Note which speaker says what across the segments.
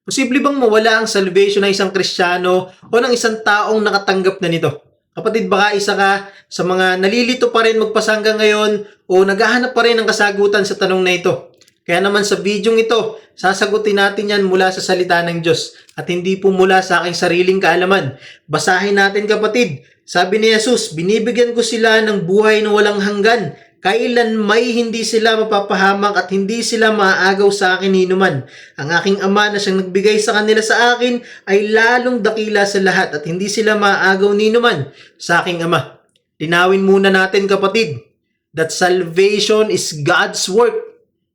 Speaker 1: Posible bang mawala ang salvation ng isang Kristiyano o ng isang taong nakatanggap na nito? Kapatid, baka isa ka sa mga nalilito pa rin magpasa hanggang ngayon o naghahanap pa rin ng kasagutan sa tanong na ito. Kaya naman sa videong ito, sasagutin natin yan mula sa salita ng Diyos at hindi po mula sa aking sariling kaalaman. Basahin natin kapatid. Sabi ni Jesus, binibigyan ko sila ng buhay na walang hanggan. Kailan may hindi sila mapapahamak at hindi sila maaagaw sa akin hinuman. Ang aking Ama na siyang nagbigay sa kanila sa akin ay lalong dakila sa lahat at hindi sila maaagaw ninuman sa aking Ama. Linawin muna natin kapatid that salvation is God's work,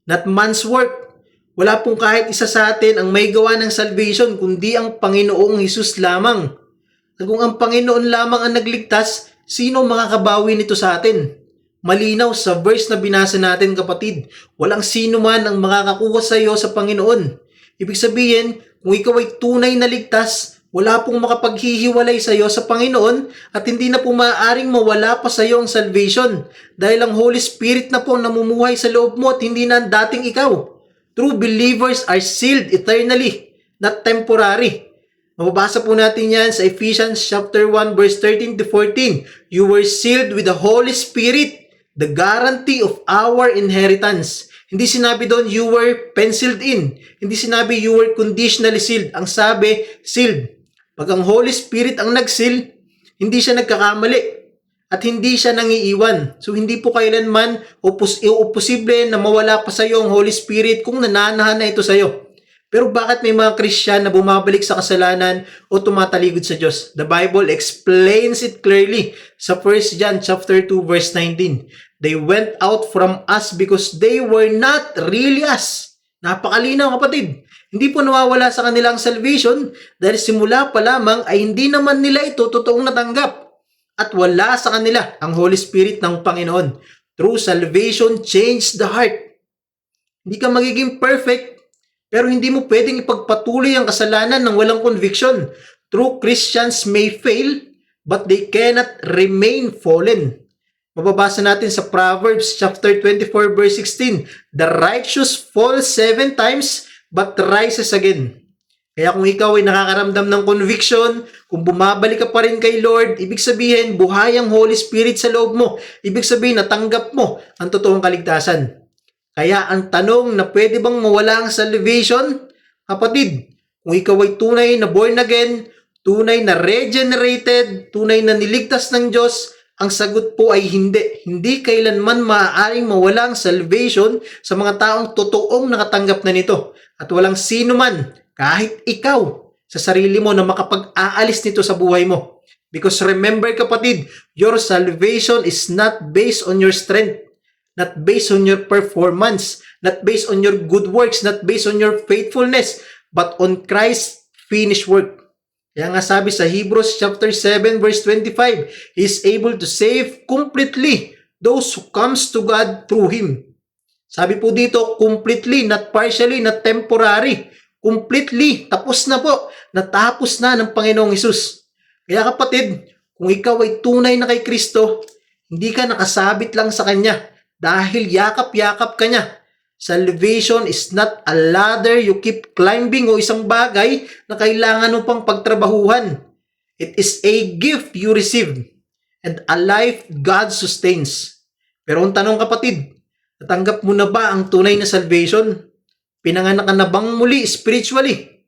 Speaker 1: not man's work. Wala pong kahit isa sa atin ang may gawa ng salvation kundi ang Panginoong Hesus lamang. Kung ang Panginoon lamang ang nagligtas, sino makakabawi nito sa atin? Malinaw sa verse na binasa natin kapatid, walang sino man ang makakakuha sa iyo sa Panginoon. Ibig sabihin, kung ikaw ay tunay na ligtas, wala pong makapaghihiwalay sa iyo sa Panginoon at hindi na po maaaring mawala pa sa iyo ang salvation dahil ang Holy Spirit na po namumuhay sa loob mo at hindi na dating ikaw. True believers are sealed eternally, not temporary. Mababasa po natin yan sa Ephesians chapter 1 verse 13 to 14. You were sealed with the Holy Spirit, the guarantee of our inheritance. Hindi sinabi doon you were penciled in. Hindi sinabi you were conditionally sealed. Ang sabi, sealed. Pag ang Holy Spirit ang nag-seal, hindi siya nagkakamali at hindi siya nangiiwan. So hindi po kailanman o posible na mawala pa sa iyo ang Holy Spirit kung nananahan na ito sa iyo. Pero bakit may mga Christian na bumabalik sa kasalanan o tumataligod sa Diyos? The Bible explains it clearly sa 1 John chapter 2 verse 19. They went out from us because they were not really us. Napakalinaw kapatid. Hindi po nawawala sa kanilang salvation dahil simula pa lamang ay hindi naman nila ito totoong natanggap. At wala sa kanila ang Holy Spirit ng Panginoon. True salvation changed the heart. Hindi ka magiging perfect pero hindi mo pwedeng ipagpatuloy ang kasalanan ng walang conviction. True Christians may fail, but they cannot remain fallen. Mababasa natin sa Proverbs chapter 24 verse 16. The righteous falls 7 times, but rises again. Kaya kung ikaw ay nakakaramdam ng conviction, kung bumabalik ka pa rin kay Lord, ibig sabihin, buhay ang Holy Spirit sa loob mo. Ibig sabihin, natanggap mo ang totoong kaligtasan. Kaya ang tanong na pwede bang mawala ang salvation? Kapatid, kung ikaw ay tunay na born again, tunay na regenerated, tunay na niligtas ng Diyos, ang sagot po ay hindi. Hindi kailanman maaaring mawala ang salvation sa mga taong totoong nakatanggap na nito. At walang sino man, kahit ikaw, sa sarili mo na makapag-aalis nito sa buhay mo. Because remember kapatid, your salvation is not based on your strength. Not based on your performance, not based on your good works, not based on your faithfulness, but on Christ's finished work. Kaya nga sabi sa Hebrews chapter 7 verse 25, He is able to save completely those who comes to God through Him. Sabi po dito, completely, not partially, not temporary. Completely, tapos na po. Natapos na ng Panginoong Hesus. Kaya kapatid, kung ikaw ay tunay na kay Kristo, hindi ka nakasabit lang sa Kanya. Dahil yakap-yakap ka niya. Salvation is not a ladder you keep climbing o isang bagay na kailangan mo pang pagtrabahuhan. It is a gift you receive and a life God sustains. Pero ang tanong kapatid, natanggap mo na ba ang tunay na salvation? Pinanganak ka na bang muli spiritually?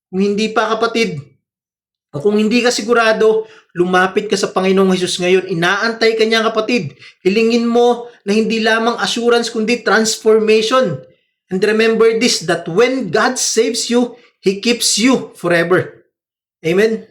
Speaker 1: Kung hindi pa kapatid, o kung hindi ka sigurado, lumapit ka sa Panginoong Hesus ngayon. Inaantay ka niya kapatid. Hilingin mo na hindi lamang assurance kundi transformation. And remember this, that when God saves you, He keeps you forever. Amen?